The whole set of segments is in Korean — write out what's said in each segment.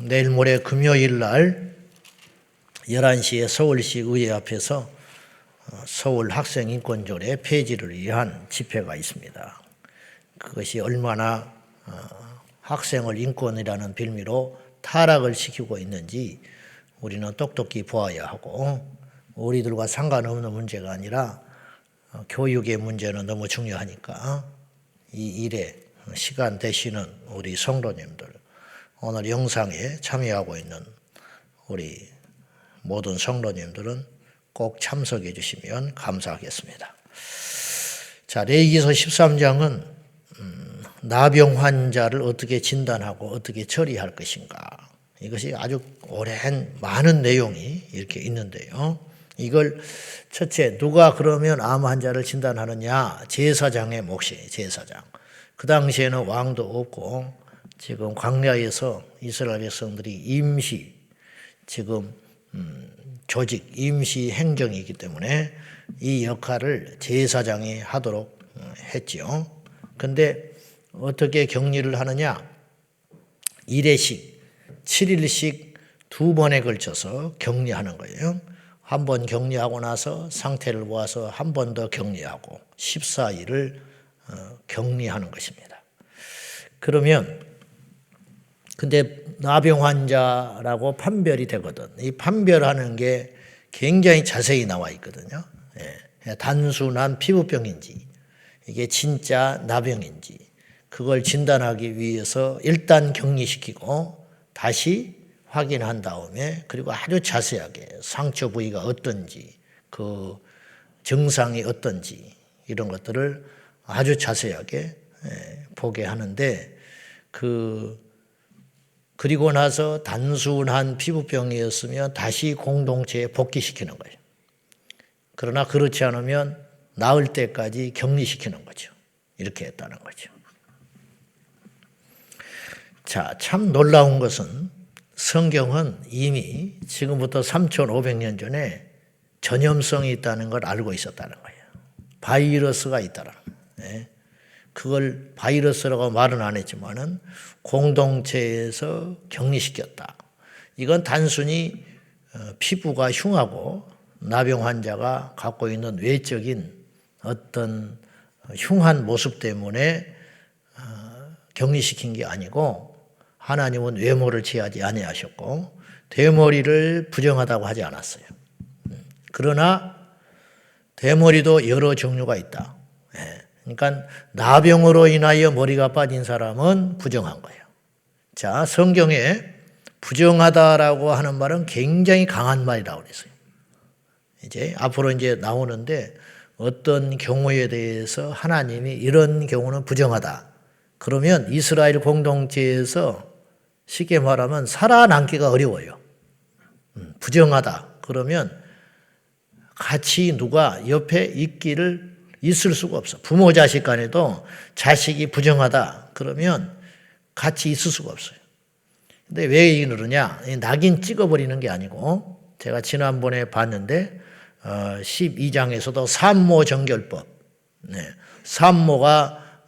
내일 모레 금요일 날 11시에 서울시 의회 앞에서 서울 학생인권조례 폐지를 위한 집회가 있습니다. 그것이 얼마나 학생을 인권이라는 빌미로 타락을 시키고 있는지 우리는 똑똑히 보아야 하고, 우리들과 상관없는 문제가 아니라 교육의 문제는 너무 중요하니까 이 일에 시간 되시는 우리 성도님들, 오늘 영상에 참여하고 있는 우리 모든 성도님들은 꼭 참석해 주시면 감사하겠습니다. 자, 레위기서 13장은 나병 환자를 어떻게 진단하고 어떻게 처리할 것인가, 이것이 아주 오랜 많은 내용이 이렇게 있는데요. 이걸 첫째, 누가 그러면 암 환자를 진단하느냐? 제사장의 몫이에요. 제사장. 그 당시에는 왕도 없고 지금 광야에서 이스라엘 백성들이 임시 지금 조직 임시 행정이기 때문에 이 역할을 제사장이 하도록 했지요. 근데 어떻게 격리를 하느냐? 1회씩 7일씩 2번에 걸쳐서 격리하는 거예요. 한 번 격리하고 나서 상태를 보아서 한 번 더 격리하고 14일을 격리하는 것입니다. 그러면 근데 나병 환자라고 판별이 되거든. 이 판별하는 게 굉장히 자세히 나와 있거든요. 단순한 피부병인지 이게 진짜 나병인지 그걸 진단하기 위해서 일단 격리시키고 다시 확인한 다음에, 그리고 아주 자세하게 상처 부위가 어떤지 그 증상이 어떤지 이런 것들을 아주 자세하게 보게 하는데, 그리고 나서 단순한 피부병이었으면 다시 공동체에 복귀시키는 거예요. 그러나 그렇지 않으면 나을 때까지 격리시키는 거죠. 이렇게 했다는 거죠. 자, 참 놀라운 것은 성경은 이미 지금부터 3,500년 전에 전염성이 있다는 걸 알고 있었다는 거예요. 바이러스가 있다는 거예요. 그걸 바이러스라고 말은 안 했지만은 공동체에서 격리시켰다. 이건 단순히 피부가 흉하고 나병 환자가 갖고 있는 외적인 어떤 흉한 모습 때문에 격리시킨 게 아니고, 하나님은 외모를 취하지 아니하셨고 대머리를 부정하다고 하지 않았어요. 그러나 대머리도 여러 종류가 있다. 그러니까 나병으로 인하여 머리가 빠진 사람은 부정한 거예요. 자, 성경에 부정하다라고 하는 말은 굉장히 강한 말이라고 그랬어요. 이제 앞으로 이제 나오는데 어떤 경우에 대해서 하나님이 이런 경우는 부정하다. 그러면 이스라엘 공동체에서 쉽게 말하면 살아남기가 어려워요. 부정하다. 그러면 같이 누가 옆에 있을 수가 없어. 부모 자식 간에도 자식이 부정하다. 그러면 같이 있을 수가 없어요. 근데 왜 이러냐? 낙인 찍어버리는 게 아니고, 제가 지난번에 봤는데 12장에서도 산모 정결법. 산모가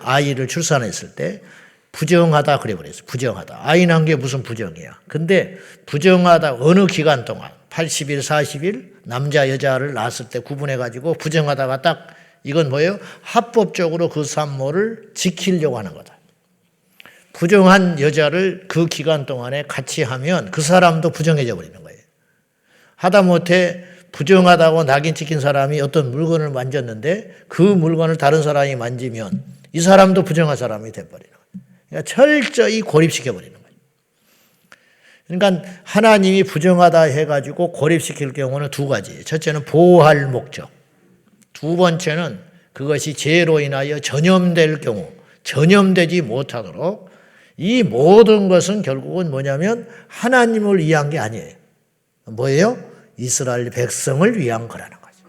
아이를 출산했을 때 부정하다 그래 버렸어요. 부정하다. 아이 낳은 게 무슨 부정이야. 근데 부정하다 어느 기간 동안 80일, 40일 남자 여자를 낳았을 때 구분해 가지고 부정하다가 딱 이건 뭐예요? 합법적으로 그 산모를 지키려고 하는 거다. 부정한 여자를 그 기간 동안에 같이 하면 그 사람도 부정해져 버리는 거예요. 하다못해 부정하다고 낙인 찍힌 사람이 어떤 물건을 만졌는데 그 물건을 다른 사람이 만지면 이 사람도 부정한 사람이 돼버리는 거예요. 그러니까 철저히 고립시켜버리는 거예요. 그러니까 하나님이 부정하다 해가지고 고립시킬 경우는 두 가지예요. 첫째는 보호할 목적. 두 번째는 그것이 죄로 인하여 전염될 경우, 전염되지 못하도록, 이 모든 것은 결국은 뭐냐면 하나님을 위한 게 아니에요. 뭐예요? 이스라엘 백성을 위한 거라는 거죠.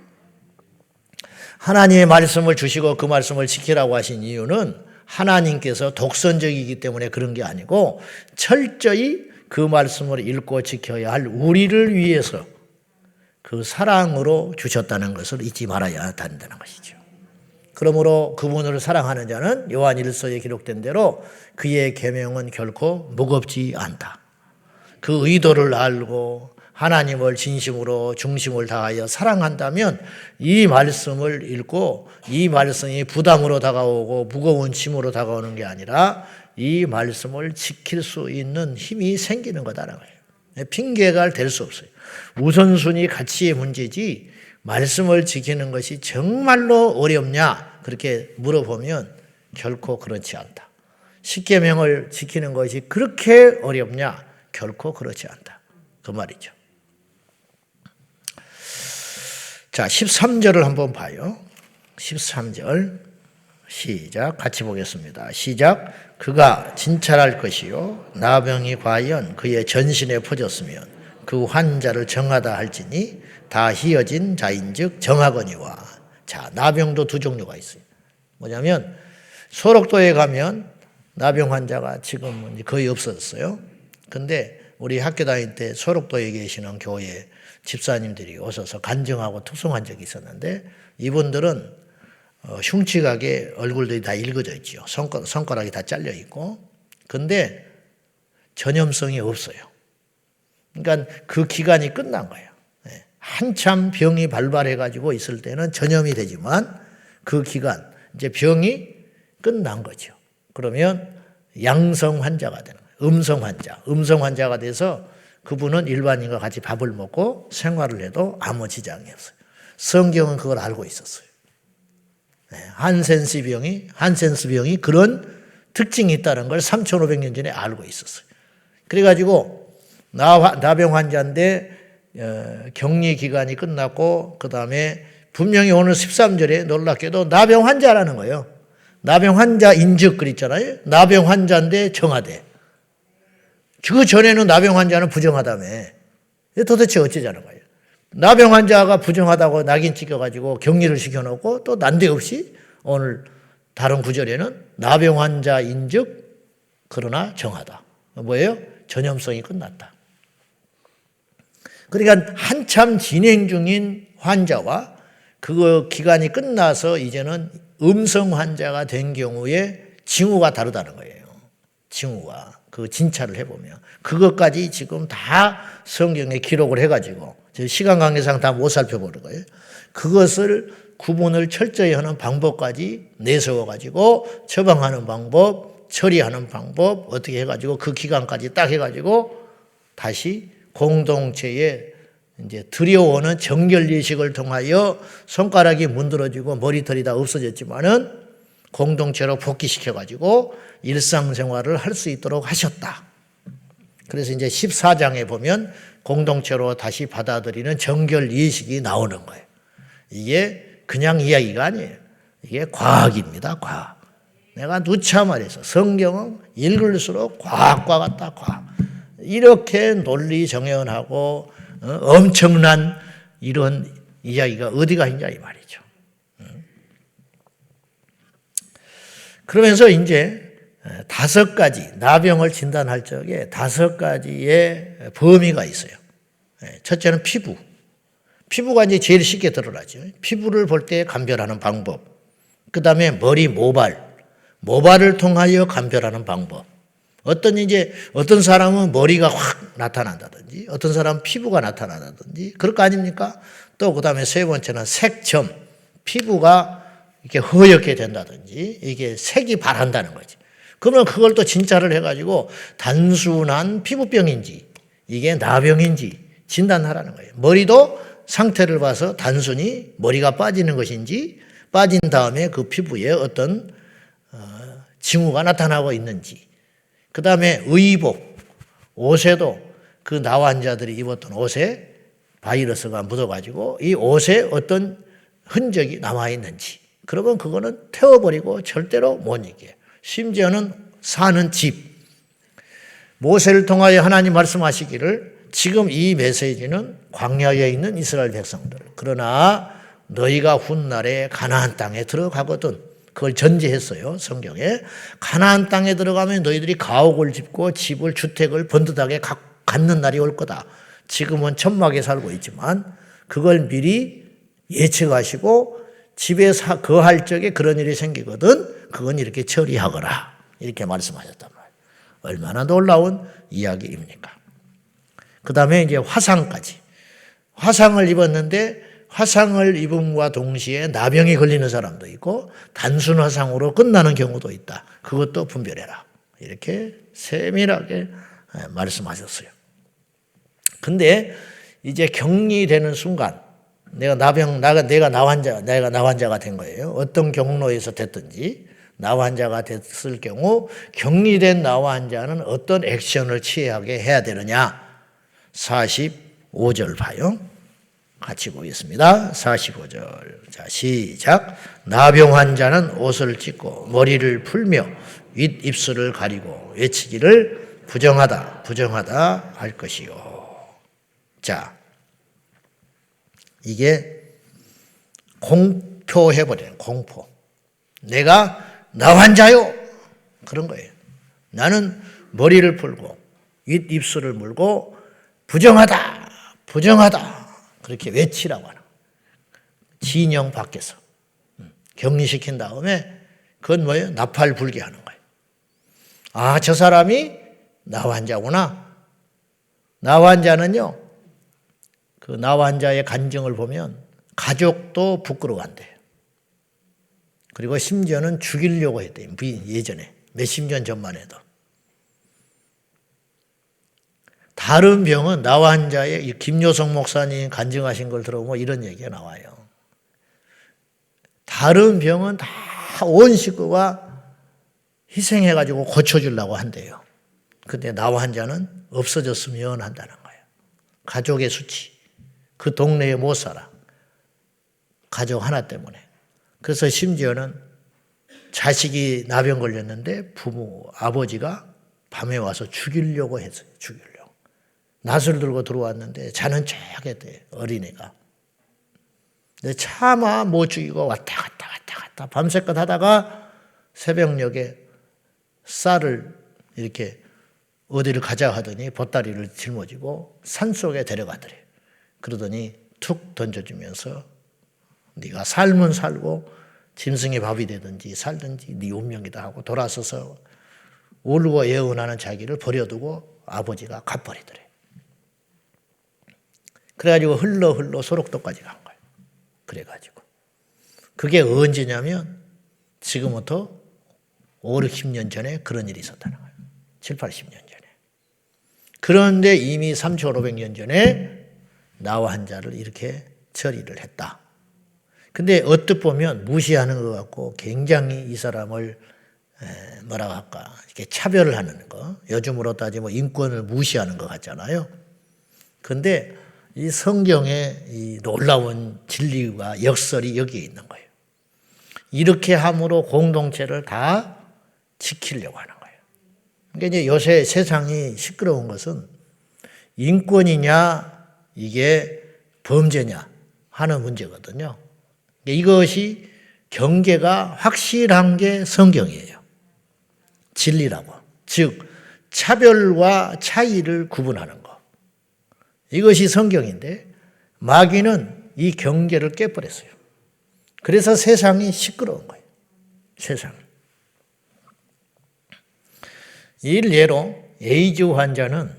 하나님의 말씀을 주시고 그 말씀을 지키라고 하신 이유는 하나님께서 독선적이기 때문에 그런 게 아니고 철저히 그 말씀을 읽고 지켜야 할 우리를 위해서 그 사랑으로 주셨다는 것을 잊지 말아야 한다는 것이죠. 그러므로 그분을 사랑하는 자는 요한 1서에 기록된 대로 그의 계명은 결코 무겁지 않다. 그 의도를 알고 하나님을 진심으로 중심을 다하여 사랑한다면 이 말씀을 읽고 이 말씀이 부담으로 다가오고 무거운 짐으로 다가오는 게 아니라 이 말씀을 지킬 수 있는 힘이 생기는 거다라는 거예요. 핑계가 될 수 없어요. 우선순위 가치의 문제지 말씀을 지키는 것이 정말로 어렵냐 그렇게 물어보면 결코 그렇지 않다. 십계명을 지키는 것이 그렇게 어렵냐 결코 그렇지 않다. 그 말이죠. 자, 13절을 한번 봐요. 13절 시작 같이 보겠습니다. 시작. 그가 진찰할 것이요 나병이 과연 그의 전신에 퍼졌으면 그 환자를 정하다 할지니 다 희어진 자인즉 정하거니와. 자, 나병도 두 종류가 있어요. 뭐냐면 소록도에 가면 나병 환자가 지금은 거의 없어졌어요. 근데 우리 학교 다닐 때 소록도에 계시는 교회 집사님들이 오셔서 간증하고 투성한 적이 있었는데 이분들은 흉측하게 얼굴들이 다 일그져 있죠. 손가락이 다 잘려 있고. 근데 전염성이 없어요. 그러니까 그 기간이 끝난 거예요. 한참 병이 발발해가지고 있을 때는 전염이 되지만 그 기간, 이제 병이 끝난 거죠. 그러면 양성 환자가 되는 거예요. 음성 환자가 돼서 그분은 일반인과 같이 밥을 먹고 생활을 해도 아무 지장이 없어요. 성경은 그걸 알고 있었어요. 한센스 병이 그런 특징이 있다는 걸 3,500년 전에 알고 있었어요. 그래가지고 나병 환자인데 격리 기간이 끝났고 그 다음에 분명히 오늘 13절에 놀랍게도 나병 환자라는 거예요. 나병 환자인즉 그랬잖아요. 나병 환자인데 정하대. 그 전에는 나병 환자는 부정하다며. 도대체 어쩌자는 거예요. 나병 환자가 부정하다고 낙인 찍혀가지고 격리를 시켜놓고 또 난데없이 오늘 다른 구절에는 나병 환자인즉 그러나 정하다. 뭐예요? 전염성이 끝났다. 그러니까 한참 진행 중인 환자와 그 기간이 끝나서 이제는 음성 환자가 된 경우에 징후가 다르다는 거예요. 징후가. 그 진찰을 해보면. 그것까지 지금 다 성경에 기록을 해가지고 시간 관계상 다 못 살펴보는 거예요. 그것을 구분을 철저히 하는 방법까지 내세워가지고 처방하는 방법, 처리하는 방법 어떻게 해가지고 그 기간까지 딱 해가지고 다시 공동체에 이제 들여오는 정결 예식을 통하여 손가락이 문드러지고 머리털이 다 없어졌지만은 공동체로 복귀시켜가지고 일상생활을 할 수 있도록 하셨다. 그래서 이제 14장에 보면 공동체로 다시 받아들이는 정결 예식이 나오는 거예요. 이게 그냥 이야기가 아니에요. 이게 과학입니다. 과학. 내가 누차 말해서 성경은 읽을수록 과학과 같다. 과학. 이렇게 논리 정연하고 엄청난 이런 이야기가 어디가 있냐 이 말이죠. 그러면서 이제 5가지 나병을 진단할 적에 5가지의 범위가 있어요. 첫째는 피부. 피부가 이제 제일 쉽게 드러나죠. 피부를 볼 때 감별하는 방법. 그 다음에 머리 모발을 통하여 감별하는 방법. 어떤 사람은 머리가 확 나타난다든지, 어떤 사람은 피부가 나타난다든지, 그럴 거 아닙니까? 또 그 다음에 세 번째는 색점. 피부가 이렇게 허옇게 된다든지, 이게 색이 발한다는 거지. 그러면 그걸 또 진찰을 해가지고 단순한 피부병인지, 이게 나병인지 진단하라는 거예요. 머리도 상태를 봐서 단순히 머리가 빠지는 것인지, 빠진 다음에 그 피부에 어떤 징후가 나타나고 있는지, 그 다음에 의복, 옷에도 그 나 환자들이 입었던 옷에 바이러스가 묻어가지고 이 옷에 어떤 흔적이 남아있는지, 그러면 그거는 태워버리고 절대로 못 이겨요. 심지어는 사는 집. 모세를 통하여 하나님 말씀하시기를 지금 이 메시지는 광야에 있는 이스라엘 백성들. 그러나 너희가 훗날에 가나안 땅에 들어가거든. 그걸 전제했어요. 성경에. 가나안 땅에 들어가면 너희들이 가옥을 짓고 집을 주택을 번듯하게 갖는 날이 올 거다. 지금은 천막에 살고 있지만 그걸 미리 예측하시고 집에 거할 적에 그런 일이 생기거든. 그건 이렇게 처리하거라. 이렇게 말씀하셨단 말이에요. 얼마나 놀라운 이야기입니까? 그 다음에 이제 화상까지. 화상을 입었는데 화상을 입음과 동시에 나병이 걸리는 사람도 있고 단순 화상으로 끝나는 경우도 있다. 그것도 분별해라. 이렇게 세밀하게 말씀하셨어요. 근데 이제 격리되는 순간 내가 나 환자가 된 거예요. 어떤 경로에서 됐든지 나 환자가 됐을 경우 격리된 나 환자는 어떤 액션을 취하게 해야 되느냐. 45절 봐요. 같이 보겠습니다. 45절. 자, 시작. 나병 환자는 옷을 찢고 머리를 풀며 윗 입술을 가리고 외치기를 부정하다, 부정하다 할 것이요. 자, 이게 공표해버려요. 공포. 내가 나 환자요. 그런 거예요. 나는 머리를 풀고 윗 입술을 물고 부정하다, 부정하다. 그렇게 외치라고 하는 거예요. 진영 밖에서. 격리시킨 다음에 그건 뭐예요? 나팔 불게 하는 거예요. 아, 저 사람이 나 환자구나. 나 환자는요, 그 나 환자의 간증을 보면 가족도 부끄러워한대요. 그리고 심지어는 죽이려고 했대요. 예전에. 몇십 년 전만 해도. 다른 병은 나 환자의 김효성 목사님 간증하신 걸 들어보면 이런 얘기가 나와요. 다른 병은 다 온 식구가 희생해가지고 고쳐주려고 한대요. 근데 나 환자는 없어졌으면 한다는 거예요. 가족의 수치. 그 동네에 못 살아. 가족 하나 때문에. 그래서 심지어는 자식이 나병 걸렸는데 아버지가 밤에 와서 죽이려고 했어요. 죽이려고. 낫을 들고 들어왔는데 자는 척 했대요. 어린애가. 근데 차마 못 죽이고 왔다 갔다 밤새껏 하다가 새벽녘에 쌀을 이렇게 어디를 가자 하더니 보따리를 짊어지고 산속에 데려가더래요. 그러더니 툭 던져주면서 네가 살면 살고 짐승의 밥이 되든지 살든지 네 운명이다 하고 돌아서서 울고 예언하는 자기를 버려두고 아버지가 가버리더래. 그래가지고 흘러 소록도까지 간 거예요. 그래가지고 그게 언제냐면 지금부터 5, 60년 전에 그런 일이 있었다는 거예요. 7, 80년 전에. 그런데 이미 3,500년 전에 나와 환자를 이렇게 처리를 했다. 근데 언뜻 보면 무시하는 것 같고 굉장히 이 사람을 뭐라고 할까 이렇게 차별을 하는 거. 요즘으로 따지면 인권을 무시하는 것 같잖아요. 근데 이 성경의 이 놀라운 진리와 역설이 여기에 있는 거예요. 이렇게 함으로 공동체를 다 지키려고 하는 거예요. 그러니까 이제 요새 세상이 시끄러운 것은 인권이냐 이게 범죄냐 하는 문제거든요. 이것이 경계가 확실한 게 성경이에요. 진리라고. 즉 차별과 차이를 구분하는 거. 이것이 성경인데 마귀는 이 경계를 깨버렸어요. 그래서 세상이 시끄러운 거예요. 세상. 일례로 에이즈 환자는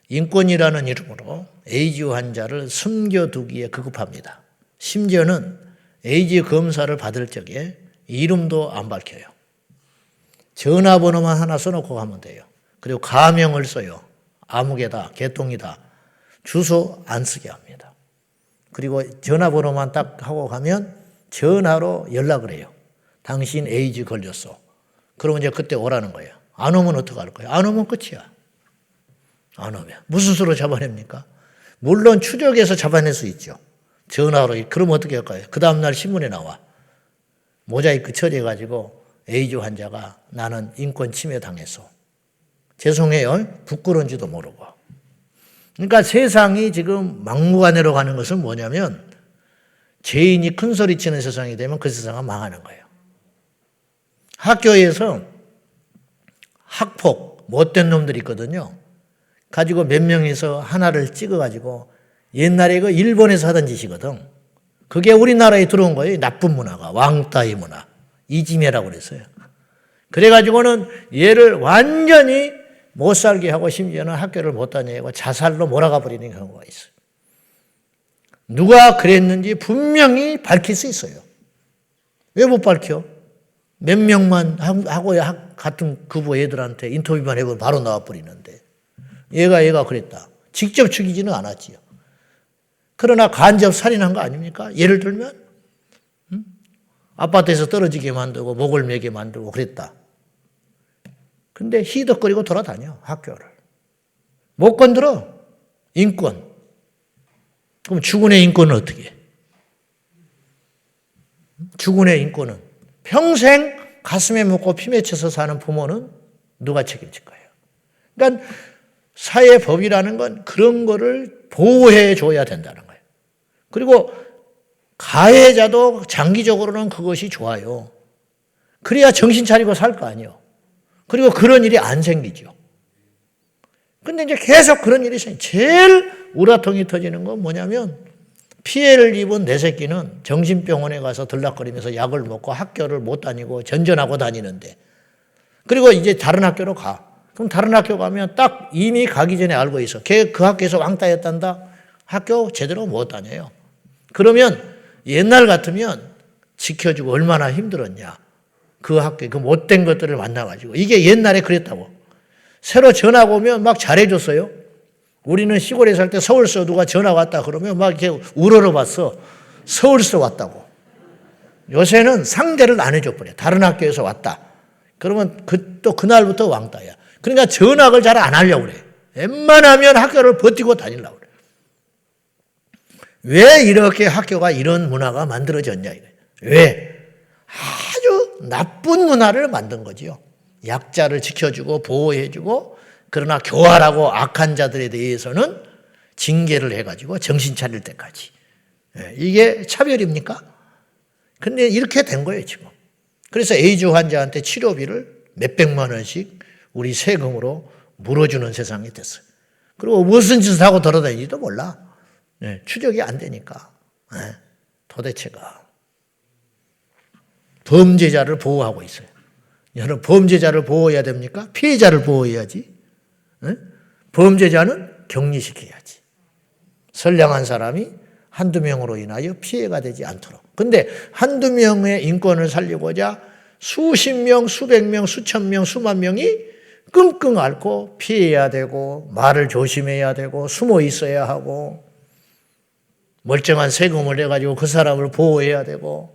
인권이라는 이름으로 에이즈 환자를 숨겨두기에 급급합니다. 심지어는 에이즈 검사를 받을 적에 이름도 안 밝혀요. 전화번호만 하나 써놓고 가면 돼요. 그리고 가명을 써요. 아무개다, 개똥이다. 주소 안 쓰게 합니다. 그리고 전화번호만 딱 하고 가면 전화로 연락을 해요. 당신 에이즈 걸렸어. 그러면 이제 그때 오라는 거예요. 안 오면 어떡할 거예요? 안 오면 끝이야. 안 오면. 무슨 수로 잡아냅니까? 물론 추적해서 잡아낼 수 있죠. 전화로. 그러면 어떻게 할까요? 그 다음날 신문에 나와. 모자이크 처리해가지고 에이즈 환자가 나는 인권 침해 당했어. 죄송해요. 부끄러운지도 모르고. 그러니까 세상이 지금 막무가내로 가는 것은 뭐냐면 죄인이 큰 소리 치는 세상이 되면 그 세상은 망하는 거예요. 학교에서 학폭, 못된 놈들이 있거든요. 가지고 몇 명이서 하나를 찍어가지고 옛날에 그 일본에서 하던 짓이거든. 그게 우리나라에 들어온 거예요. 나쁜 문화가. 왕따의 문화. 이지메라고 그랬어요. 그래가지고는 얘를 완전히 못 살게 하고 심지어는 학교를 못 다니게 하고 자살로 몰아가 버리는 경우가 있어요. 누가 그랬는지 분명히 밝힐 수 있어요. 왜 못 밝혀? 몇 명만 하고 같은 그부 애들한테 인터뷰만 해보면 바로 나와버리는데 얘가 그랬다. 직접 죽이지는 않았지요. 그러나 간접 살인한 거 아닙니까? 예를 들면 아파트에서 떨어지게 만들고 목을 매게 만들고 그랬다. 근데 히덕거리고 돌아다녀 학교를. 못 건드려. 인권. 그럼 주군의 인권은 어떻게 해? 주군의 인권은 평생 가슴에 묻고 피 맺혀서 사는 부모는 누가 책임질 거예요? 그러니까 사회법이라는 건 그런 거를 보호해 줘야 된다는 거예요. 그리고 가해자도 장기적으로는 그것이 좋아요. 그래야 정신 차리고 살 거 아니에요. 그리고 그런 일이 안 생기죠. 근데 이제 계속 그런 일이 생겨. 제일 우라통이 터지는 건 뭐냐면 피해를 입은 내 새끼는 정신병원에 가서 들락거리면서 약을 먹고 학교를 못 다니고 전전하고 다니는데 그리고 이제 다른 학교로 가. 그럼 다른 학교 가면 딱 이미 가기 전에 알고 있어. 걔 그 학교에서 왕따였단다. 학교 제대로 못 다녀요. 그러면 옛날 같으면 지켜주고 얼마나 힘들었냐. 그 학교, 그 못된 것들을 만나가지고. 이게 옛날에 그랬다고. 새로 전화가 오면 막 잘해줬어요. 우리는 시골에 살 때 서울서 누가 전화 왔다 그러면 막 이렇게 우러러봤어. 서울서 왔다고. 요새는 상대를 안 해줘버려. 다른 학교에서 왔다. 그러면 또 그날부터 왕따야. 그러니까 전학을 잘 안 하려고 그래. 웬만하면 학교를 버티고 다니려고 그래. 왜 이렇게 학교가 이런 문화가 만들어졌냐 이거예요. 왜? 아주 나쁜 문화를 만든 거지요. 약자를 지켜주고 보호해주고 그러나 교활하고 악한 자들에 대해서는 징계를 해가지고 정신 차릴 때까지. 이게 차별입니까? 근데 이렇게 된 거예요 지금. 그래서 에이즈 환자한테 치료비를 몇백만 원씩 우리 세금으로 물어주는 세상이 됐어요. 그리고 무슨 짓을 하고 돌아다니지도 몰라. 추적이 안 되니까. 도대체가. 범죄자를 보호하고 있어요. 여러분 범죄자를 보호해야 됩니까? 피해자를 보호해야지. 범죄자는 격리시켜야지. 선량한 사람이 한두 명으로 인하여 피해가 되지 않도록. 근데 한두 명의 인권을 살리고자 수십 명, 수백 명, 수천 명, 수만 명이 끙끙 앓고 피해야 되고 말을 조심해야 되고 숨어 있어야 하고 멀쩡한 세금을 내가지고 그 사람을 보호해야 되고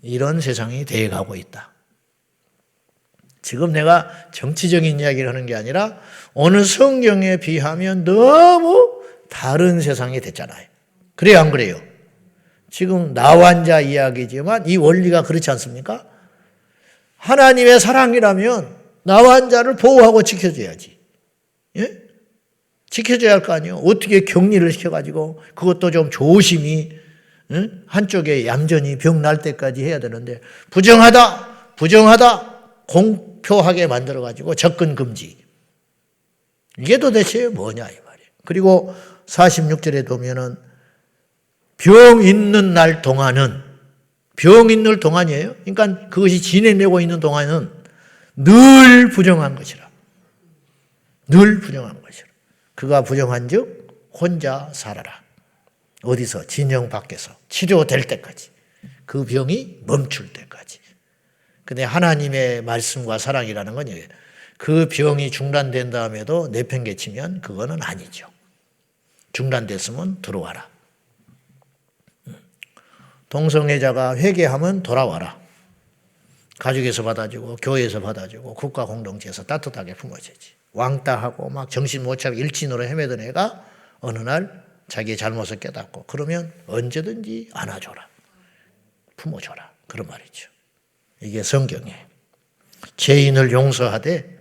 이런 세상이 되어가고 있다. 지금 내가 정치적인 이야기를 하는 게 아니라 어느 성경에 비하면 너무 다른 세상이 됐잖아요. 그래요, 안 그래요? 지금 나환자 이야기지만 이 원리가 그렇지 않습니까? 하나님의 사랑이라면 나환자를 보호하고 지켜줘야지. 예? 지켜줘야 할 거 아니에요. 어떻게 격리를 시켜가지고 그것도 좀 조심히 한쪽에 얌전히 병 날 때까지 해야 되는데 부정하다 공표하게 만들어가지고 접근 금지. 이게 도대체 뭐냐 이 말이에요. 그리고 46절에 보면은 병 있는 날 동안은 병 있는 동안이에요. 그러니까 그것이 진행되고 있는 동안은 늘 부정한 것이라. 늘 부정한 것이라. 그가 부정한 즉 혼자 살아라. 어디서? 진영 밖에서 치료될 때까지. 그 병이 멈출 때까지. 근데 하나님의 말씀과 사랑이라는 건 그 병이 중단된 다음에도 내팽개치면 그거는 아니죠. 중단됐으면 들어와라. 동성애자가 회개하면 돌아와라. 가족에서 받아주고 교회에서 받아주고 국가 공동체에서 따뜻하게 품어주지. 왕따하고 막 정신 못 차리고 일진으로 헤매던 애가 어느 날 자기의 잘못을 깨닫고 그러면 언제든지 안아줘라. 품어줘라. 그런 말이죠. 이게 성경이에요. 죄인을 용서하되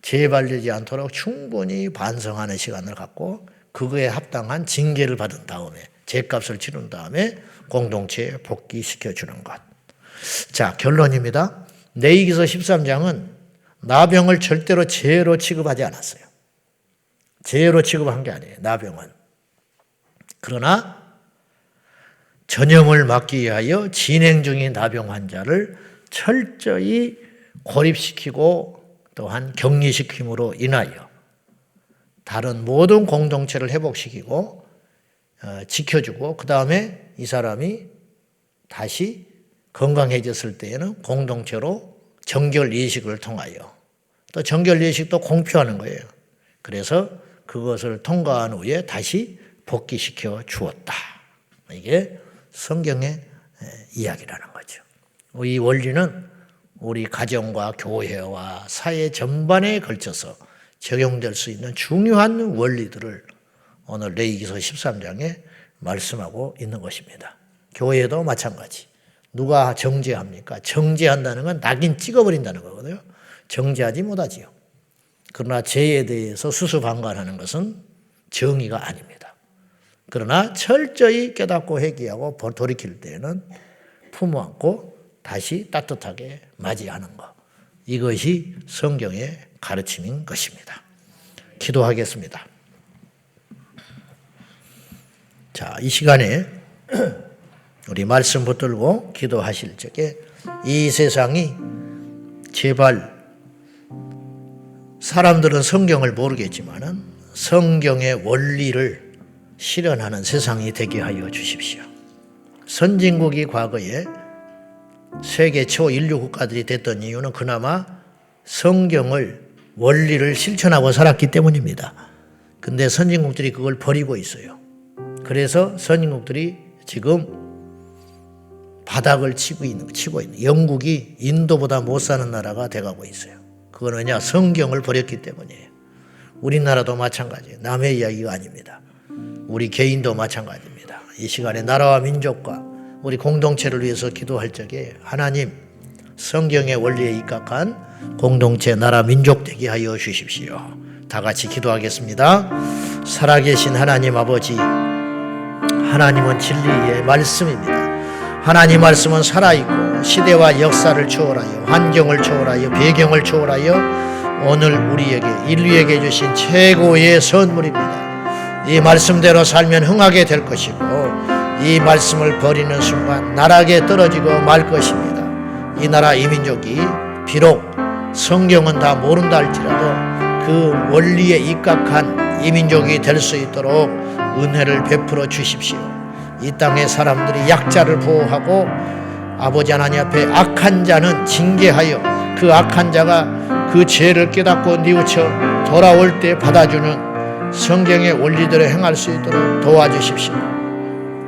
재발되지 않도록 충분히 반성하는 시간을 갖고 그거에 합당한 징계를 받은 다음에 죄값을 치른 다음에 공동체에 복귀시켜주는 것. 자, 결론입니다. 레위기서 13장은 나병을 절대로 죄로 취급하지 않았어요. 죄로 취급한 게 아니에요. 나병은. 그러나 전염을 막기 위하여 진행 중인 나병 환자를 철저히 고립시키고 또한 격리시킴으로 인하여 다른 모든 공동체를 회복시키고 지켜주고 그 다음에 이 사람이 다시 건강해졌을 때에는 공동체로 정결 예식을 통하여 또 정결 예식도 공표하는 거예요. 그래서 그것을 통과한 후에 다시 복귀시켜 주었다. 이게 성경의 이야기라는 거죠. 이 원리는 우리 가정과 교회와 사회 전반에 걸쳐서 적용될 수 있는 중요한 원리들을 오늘 레위기서 13장에 말씀하고 있는 것입니다. 교회도 마찬가지. 누가 정죄합니까? 정죄한다는 건 낙인 찍어버린다는 거거든요. 정죄하지 못하지요. 그러나 죄에 대해서 수수방관하는 것은 정의가 아닙니다. 그러나 철저히 깨닫고 회개하고 돌이킬 때에는 품어안고 다시 따뜻하게 맞이하는 것. 이것이 성경의 가르침인 것입니다. 기도하겠습니다. 자, 이 시간에 우리 말씀 붙들고 기도하실 적에 이 세상이 제발 사람들은 성경을 모르겠지만은 성경의 원리를 실현하는 세상이 되게 하여 주십시오. 선진국이 과거에 세계 초인류 국가들이 됐던 이유는 그나마 성경을 원리를 실천하고 살았기 때문입니다. 근데 선진국들이 그걸 버리고 있어요. 그래서 선진국들이 지금 바닥을 치고 있는 영국이 인도보다 못 사는 나라가 돼가고 있어요. 그건 왜냐? 성경을 버렸기 때문이에요. 우리나라도 마찬가지예요. 남의 이야기가 아닙니다. 우리 개인도 마찬가지입니다. 이 시간에 나라와 민족과 우리 공동체를 위해서 기도할 적에 하나님 성경의 원리에 입각한 공동체 나라 민족 되게 하여 주십시오. 다 같이 기도하겠습니다. 살아계신 하나님 아버지, 하나님은 진리의 말씀입니다. 하나님 말씀은 살아있고 시대와 역사를 초월하여 환경을 초월하여 배경을 초월하여 오늘 우리에게 인류에게 주신 최고의 선물입니다. 이 말씀대로 살면 흥하게 될 것이고 이 말씀을 버리는 순간 나락에 떨어지고 말 것입니다. 이 나라 이 민족이 비록 성경은 다 모른다 할지라도 그 원리에 입각한 이 민족이 될 수 있도록 은혜를 베풀어 주십시오. 이 땅의 사람들이 약자를 보호하고 아버지 하나님 앞에 악한 자는 징계하여 그 악한 자가 그 죄를 깨닫고 뉘우쳐 돌아올 때 받아주는 성경의 원리대로 행할 수 있도록 도와주십시오.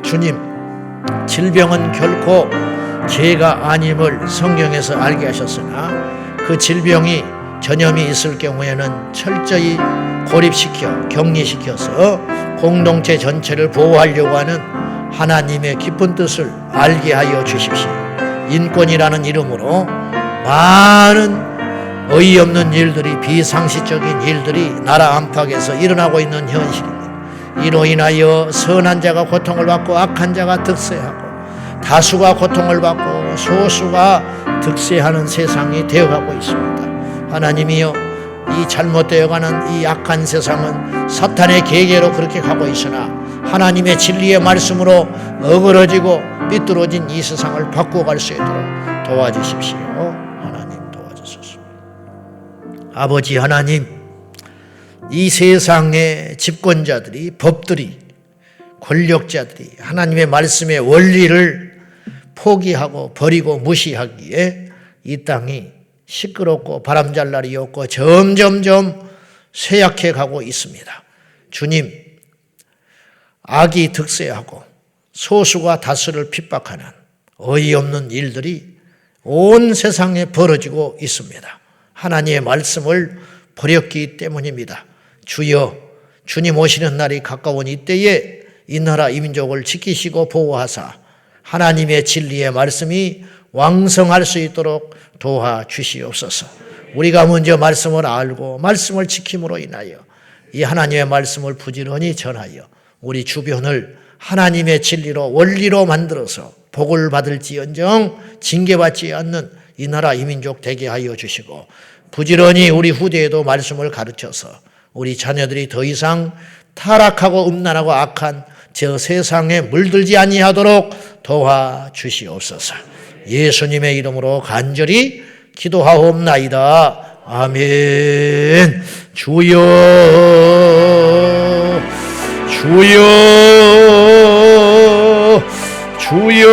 주님, 질병은 결코 죄가 아님을 성경에서 알게 하셨으나 그 질병이 전염이 있을 경우에는 철저히 고립시켜 격리시켜서 공동체 전체를 보호하려고 하는 하나님의 깊은 뜻을 알게 하여 주십시오. 인권이라는 이름으로 많은 어이없는 일들이 비상식적인 일들이 나라 안팎에서 일어나고 있는 현실입니다. 이로 인하여 선한 자가 고통을 받고 악한 자가 득세하고 다수가 고통을 받고 소수가 득세하는 세상이 되어가고 있습니다. 하나님이여, 이 잘못되어가는 이 악한 세상은 사탄의 계계로 그렇게 가고 있으나 하나님의 진리의 말씀으로 어그러지고 삐뚤어진 이 세상을 바꿔갈 수 있도록 도와주십시오. 하나님 도와주소서. 아버지 하나님, 이 세상의 집권자들이, 법들이, 권력자들이 하나님의 말씀의 원리를 포기하고 버리고 무시하기에 이 땅이 시끄럽고 바람잘 날이 없고 점점점 쇠약해 가고 있습니다. 주님, 악이 득세하고 소수가 다수를 핍박하는 어이없는 일들이 온 세상에 벌어지고 있습니다. 하나님의 말씀을 버렸기 때문입니다. 주여, 주님 오시는 날이 가까운 이때에 이 나라 이 민족을 지키시고 보호하사 하나님의 진리의 말씀이 왕성할 수 있도록 도와주시옵소서. 우리가 먼저 말씀을 알고 말씀을 지킴으로 인하여 이 하나님의 말씀을 부지런히 전하여 우리 주변을 하나님의 진리로 원리로 만들어서 복을 받을지언정 징계받지 않는 이 나라 이 민족 되게 하여 주시고 부지런히 우리 후대에도 말씀을 가르쳐서 우리 자녀들이 더 이상 타락하고 음란하고 악한 저 세상에 물들지 아니하도록 도와주시옵소서. 예수님의 이름으로 간절히 기도하옵나이다. 아멘. 주여, 주여, 주여.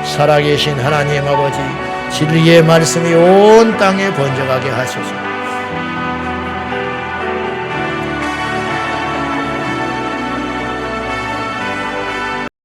살아계신 하나님 아버지, 진리의 말씀이 온 땅에 번져가게 하소서.